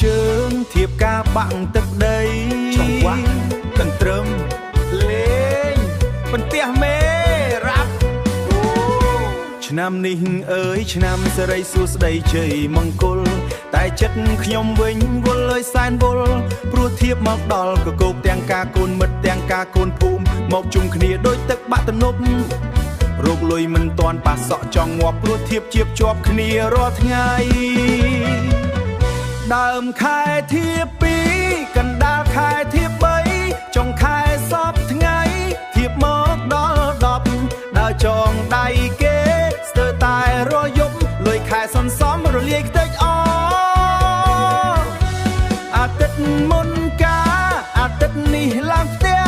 ជើងធៀបការបាក់ទឹកដីចង្វាក់កន្ទ្រឹមលេងបន្ទះមេរ៉ាប់ឆ្នាំនេះអើយឆ្នាំសិរីសួស្ដីជ័យមង្គលតែចិត្តខ្ញុំវិញវល់លើយសែនវល់ព្រោះធៀបមកដល់កកោកទាំងការកូនមិត្តទាំងការកូនភូមិមកជុំគ្នាដូចទឹកបាក់ទំនប់រោគលុយមិនតាន់ប៉ះសក់ចង់ងាប់ព្រោះធៀបជាបជាប់គ្នារាល់ថ្ងៃដើមខែធៀប2កណ្ដាលខែធៀប3ចុងខែសពថ្ងៃធៀបមកដល់10ដើរចងដៃគេស្ទើរតែរយប់លុយខែសន្សំរលាយខ្ទេចអអាទិត្យមុនការអាទិត្យនេះឡើងផ្ទះ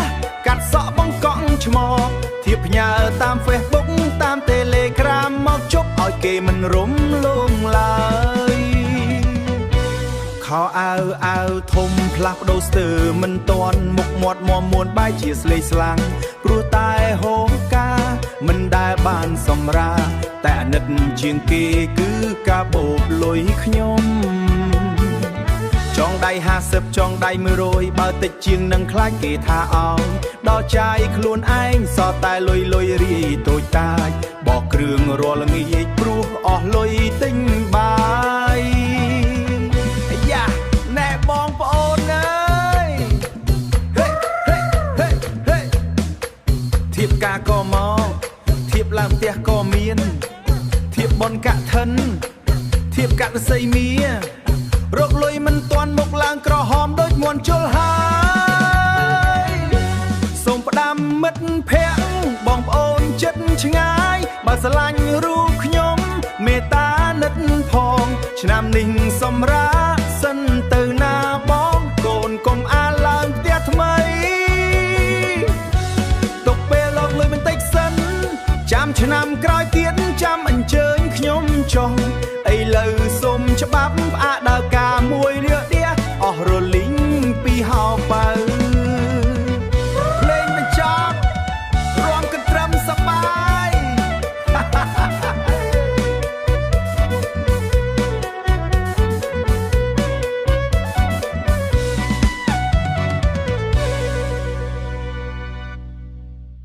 កាត់សក់បង្កក់ឆ្មោះធៀបផ្ញើតាម Facebook តាម Telegram មកជប់ឲ្យគេមិនរំលងឡើយខោអាវធំផ្លាស់ប្ដូរស្ទើរមិនតាន់មុខមាត់មមួនបែរជាស្លេកស្លាំងព្រោះតែហូបការមិនដែលបានសម្រាតែអាណិតជាងគេគឺការបូបលុយខ្ញុំចងដៃ50ចងដៃ100បើតិចជាងនឹងខ្លាចគេថាអោយដល់ចាយខ្លួនឯងសតតែលុយរីតូចតាចបោះគ្រឿងរាល់ល្ងាចព្រោះអស់លុយទិញបាយយ៉ាណែបងប្អូនអើយហេធៀបការក៏មកធៀបឡើងផ្ទះក៏មានធៀបបនកឋិនធៀបកសិសីមារកលុយមិនទាន់មកឡើងក្រហមដូចមុនជុលហើយសូមផ្ដាំមិត្តភ័ក្តិបងប្អូនចិត្តឆ្ងាយបើស្រឡាញ់រូបខ្ញុំមេត្តានិតផងឆ្នាំនេះសម្រាប់សិនទៅណាបងកូនកុំអាឡើងផ្ទះថ្មីទុកពេលលោកលុយបន្តិចសិនចាំឆ្នាំក្រោយទៀតចាំអញ្ជើញខ្ញុំចុះឥឡូវសូមច្បាប់